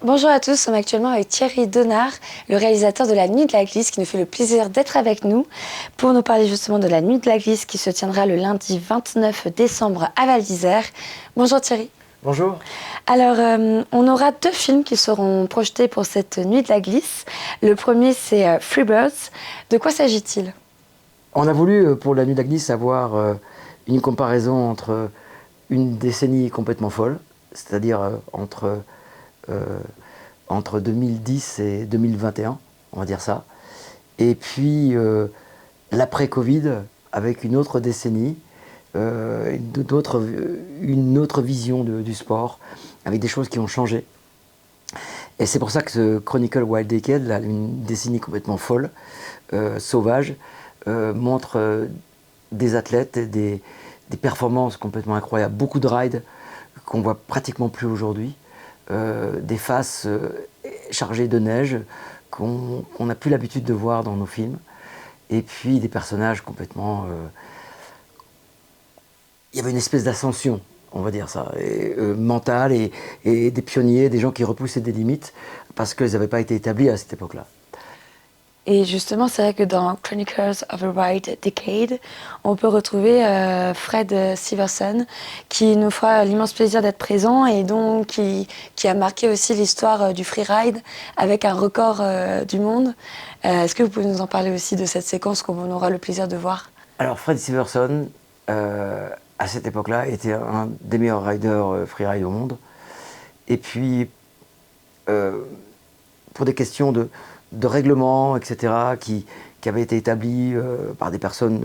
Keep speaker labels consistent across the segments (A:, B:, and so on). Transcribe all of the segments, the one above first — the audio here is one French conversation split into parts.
A: Bonjour à tous, nous sommes actuellement avec Thierry Donard, le réalisateur de la Nuit de la Glisse, qui nous fait le plaisir d'être avec nous pour nous parler justement de la Nuit de la Glisse qui se tiendra le lundi 29 décembre à Val d'Isère. Bonjour Thierry.
B: Bonjour.
A: Alors, on aura deux films qui seront projetés pour cette Nuit de la Glisse. Le premier, c'est Freebirds. De quoi s'agit-il?
B: On a voulu, pour la Nuit de la Glisse, avoir une comparaison entre une décennie complètement folle, c'est-à-dire entre 2010 et 2021, on va dire ça, et puis l'après-Covid, avec une autre décennie, une autre vision du sport, avec des choses qui ont changé. Et c'est pour ça que ce Chronicle Wild Decade, là, une décennie complètement folle, sauvage, montre des athlètes, des performances complètement incroyables, beaucoup de rides qu'on voit pratiquement plus aujourd'hui, des faces chargées de neige qu'on n'a plus l'habitude de voir dans nos films, et puis des personnages complètement... il y avait une espèce d'ascension, on va dire ça, mentale, et des pionniers, des gens qui repoussaient des limites parce qu'elles n'avaient pas été établies à cette époque-là.
A: Et justement, c'est vrai que dans Chronicles of a Wild Decade, on peut retrouver Fred Siversen, qui nous fera l'immense plaisir d'être présent et donc qui a marqué aussi l'histoire du freeride avec un record du monde. Est-ce que vous pouvez nous en parler aussi de cette séquence qu'on aura le plaisir de voir?
B: Alors Fred Siversen, à cette époque-là, était un des meilleurs riders freeride au monde. Et puis, pour des questions de règlement, etc., qui avaient été établies par des personnes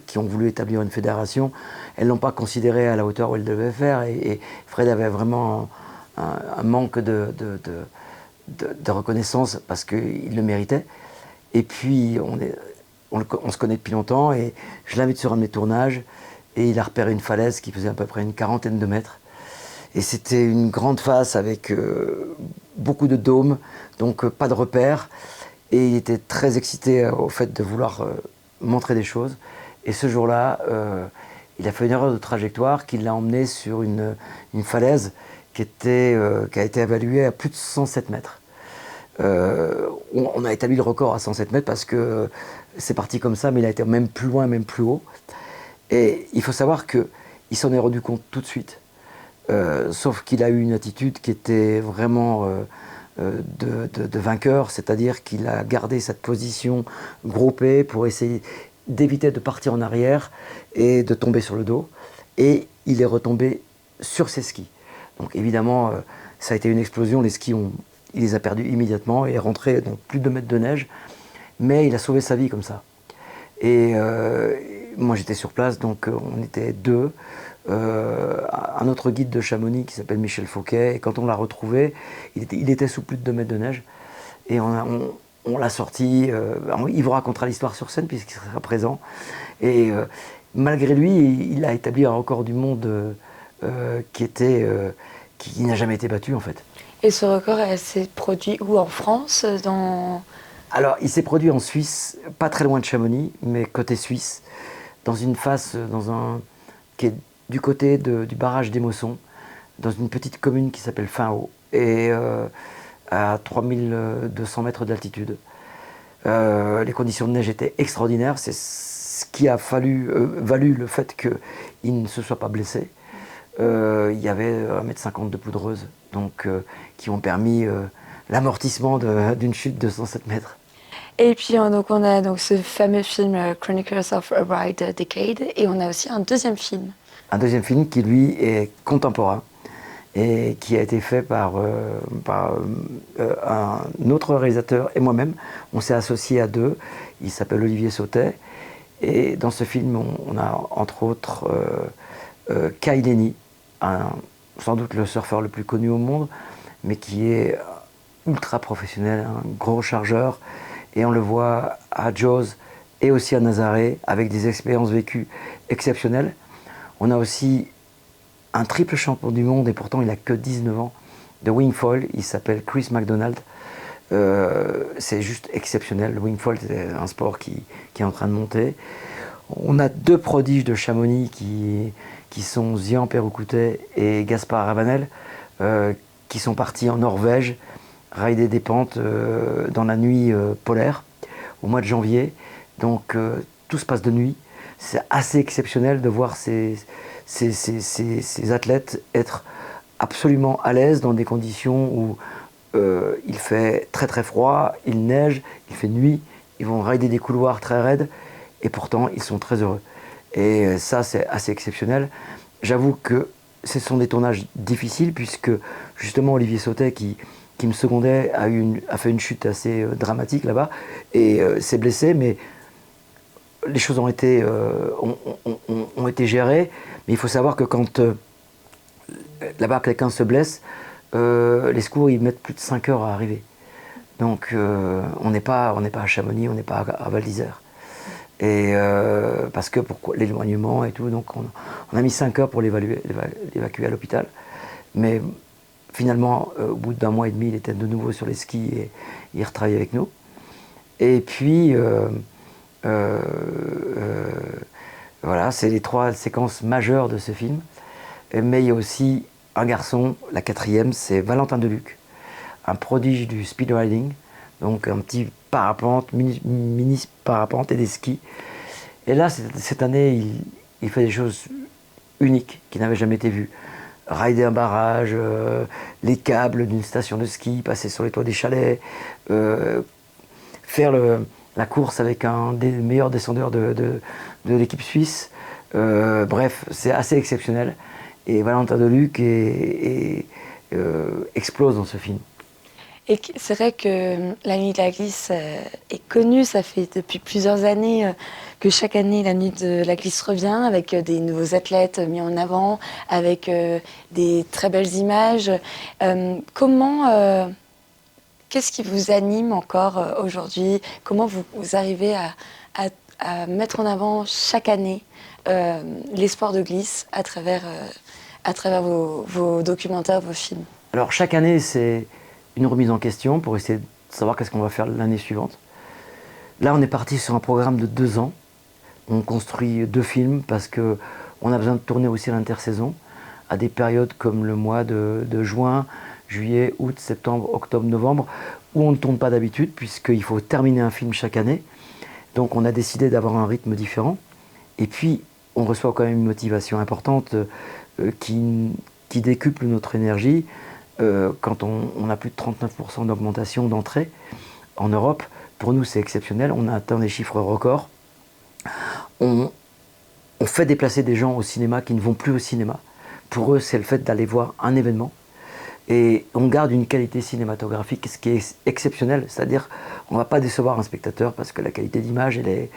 B: qui ont voulu établir une fédération, elles ne l'ont pas considéré à la hauteur où elles devaient faire. Et Fred avait vraiment un manque de reconnaissance parce qu'il le méritait. Et puis, on se connaît depuis longtemps et je l'invite sur un de mes tournages et il a repéré une falaise qui faisait à peu près une quarantaine de mètres. Et c'était une grande face avec beaucoup de dômes, donc pas de repères. Et il était très excité au fait de vouloir montrer des choses. Et ce jour-là, il a fait une erreur de trajectoire qui l'a emmené sur une falaise qui a été évaluée à plus de 107 mètres. On a établi le record à 107 mètres parce que c'est parti comme ça, mais il a été même plus loin, même plus haut. Et il faut savoir qu'il s'en est rendu compte tout de suite. Sauf qu'il a eu une attitude qui était vraiment de vainqueur, c'est-à-dire qu'il a gardé cette position groupée pour essayer d'éviter de partir en arrière et de tomber sur le dos. Et il est retombé sur ses skis. Donc évidemment, ça a été une explosion. Les skis, il les a perdus immédiatement et est rentré dans plus de 2 mètres de neige. Mais il a sauvé sa vie comme ça. Et moi j'étais sur place, donc on était deux. Un autre guide de Chamonix qui s'appelle Michel Fauquet, et quand on l'a retrouvé, il était sous plus de 2 mètres de neige. Et on l'a sorti, il vous racontera l'histoire sur scène puisqu'il sera présent. Et malgré lui, il a établi un record du monde qui n'a jamais été battu en fait.
A: Et ce record s'est produit où? En France
B: Alors, il s'est produit en Suisse, pas très loin de Chamonix, mais côté suisse, dans une face, qui est du côté du barrage d'Émossons, dans une petite commune qui s'appelle Finhaut, et à 3200 mètres d'altitude. Les conditions de neige étaient extraordinaires, c'est ce qui a valu le fait qu'il ne se soit pas blessé. Il y avait 1,50 m de poudreuse, donc, qui ont permis l'amortissement d'une chute de 107 mètres.
A: Et puis donc on a donc ce fameux film Chronicles of a Wild Decade et on a aussi un deuxième film.
B: Un deuxième film qui lui est contemporain et qui a été fait par un autre réalisateur et moi-même. On s'est associés à deux, il s'appelle Olivier Sautet. Et dans ce film, on a entre autres Kai Lenny, sans doute le surfeur le plus connu au monde, mais qui est ultra professionnel, un gros chargeur. Et on le voit à Jaws et aussi à Nazaré, avec des expériences vécues exceptionnelles. On a aussi un triple champion du monde, et pourtant il n'a que 19 ans, de wingfoil. Il s'appelle Chris McDonald. C'est juste exceptionnel. Le wingfoil, c'est un sport qui est en train de monter. On a deux prodiges de Chamonix qui sont Zian Perroukoutet et Gaspard Ravanel, qui sont partis en Norvège rider des pentes dans la nuit polaire, au mois de janvier. Donc tout se passe de nuit. C'est assez exceptionnel de voir ces athlètes être absolument à l'aise dans des conditions où il fait très très froid, il neige, il fait nuit, ils vont rider des couloirs très raides et pourtant ils sont très heureux. Et ça c'est assez exceptionnel. J'avoue que ce sont des tournages difficiles puisque justement Olivier Sautet qui me secondait a fait une chute assez dramatique là-bas et s'est blessé, mais les choses ont été gérées. Mais il faut savoir que quand là-bas quelqu'un se blesse, les secours ils mettent plus de 5 heures à arriver. Donc on n'est pas à Chamonix, on n'est pas à Val d'Isère. Et parce que pour l'éloignement et tout, donc on a mis 5 heures pour l'évacuer à l'hôpital. Mais finalement, au bout d'1 mois et demi, il était de nouveau sur les skis et il retravaillait avec nous. Et puis voilà, c'est les 3 séquences majeures de ce film. Mais il y a aussi un garçon, la 4e, c'est Valentin Deluc, un prodige du speed riding, donc un petit parapente, mini parapente et des skis. Et là, cette année, il fait des choses uniques qui n'avaient jamais été vues. Rider un barrage, les câbles d'une station de ski, passer sur les toits des chalets, faire la course avec un des meilleurs descendeurs de l'équipe suisse. Bref, c'est assez exceptionnel. Et Valentin Deluc explose dans ce film.
A: Et c'est vrai que la Nuit de la Glisse est connue, ça fait depuis plusieurs années que chaque année la Nuit de la Glisse revient avec des nouveaux athlètes mis en avant, avec des très belles images. Qu'est-ce qui vous anime encore aujourd'hui? Comment vous arrivez à mettre en avant chaque année les sports de glisse à travers vos documentaires, vos films?
B: Alors chaque année, c'est une remise en question pour essayer de savoir qu'est-ce qu'on va faire l'année suivante. Là, on est parti sur un programme de 2 ans. On construit 2 films parce qu'on a besoin de tourner aussi à l'intersaison, à des périodes comme le mois de juin, juillet, août, septembre, octobre, novembre, où on ne tourne pas d'habitude puisqu'il faut terminer un film chaque année. Donc on a décidé d'avoir un rythme différent. Et puis, on reçoit quand même une motivation importante qui décuple notre énergie. Quand on a plus de 39% d'augmentation d'entrée en Europe, pour nous c'est exceptionnel, on a atteint des chiffres records. On fait déplacer des gens au cinéma qui ne vont plus au cinéma. Pour eux, c'est le fait d'aller voir un événement. Et on garde une qualité cinématographique, ce qui est exceptionnel, c'est-à-dire on ne va pas décevoir un spectateur parce que la qualité d'image et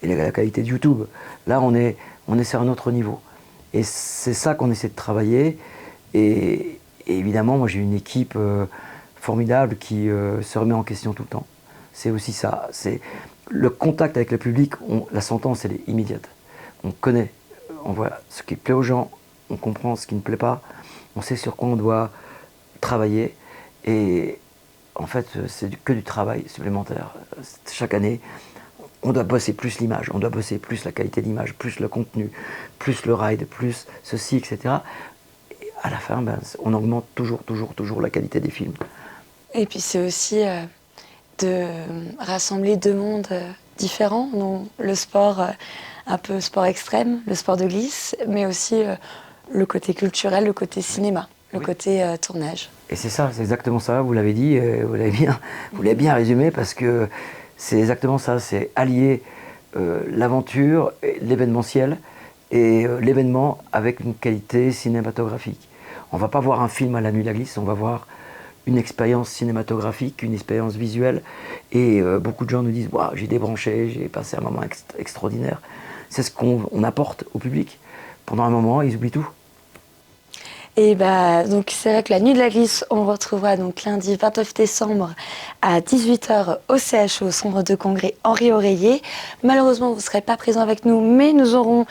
B: la qualité de YouTube. Là, on est sur un autre niveau. Et c'est ça qu'on essaie de travailler. Et évidemment, moi j'ai une équipe formidable qui se remet en question tout le temps. C'est aussi ça. C'est le contact avec le public, la sentence elle est immédiate. On connaît, on voit ce qui plaît aux gens, on comprend ce qui ne plaît pas, on sait sur quoi on doit travailler. Et en fait, c'est que du travail supplémentaire. Chaque année, on doit bosser plus l'image, on doit bosser plus la qualité d'image, plus le contenu, plus le ride, plus ceci, etc. À la fin, on augmente toujours la qualité des films.
A: Et puis c'est aussi de rassembler 2 mondes différents, donc le sport, un peu sport extrême, le sport de glisse, mais aussi le côté culturel, le côté cinéma, le côté tournage.
B: Et c'est ça, c'est exactement ça, vous l'avez dit, vous l'avez bien résumé, parce que c'est exactement ça, c'est allier l'aventure, l'événementiel, et l'événement avec une qualité cinématographique. On ne va pas voir un film à la Nuit de la Glisse, on va voir une expérience cinématographique, une expérience visuelle. Et beaucoup de gens nous disent wow, « j'ai débranché, j'ai passé un moment extraordinaire ». C'est ce qu'on apporte au public. Pendant un moment, ils oublient tout.
A: Et donc c'est vrai que la Nuit de la Glisse, on retrouvera donc lundi 29 décembre à 18h au CHO, au Centre de Congrès Henri Oreiller. Malheureusement, vous ne serez pas présent avec nous, mais nous aurons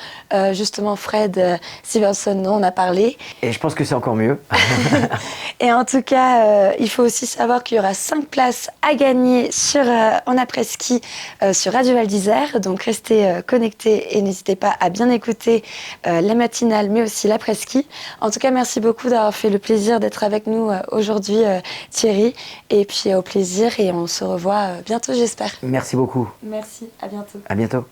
A: justement Fred Sivertson dont on a parlé.
B: Et je pense que c'est encore mieux.
A: Et en tout cas, il faut aussi savoir qu'il y aura 5 places à gagner en après-ski sur Radio Val d'Isère. Donc restez connectés et n'hésitez pas à bien écouter la matinale, mais aussi l'après-ski. En tout cas, merci merci beaucoup d'avoir fait le plaisir d'être avec nous aujourd'hui, Thierry. Et puis au plaisir et on se revoit bientôt, j'espère.
B: Merci beaucoup.
A: Merci, à bientôt.
B: À bientôt.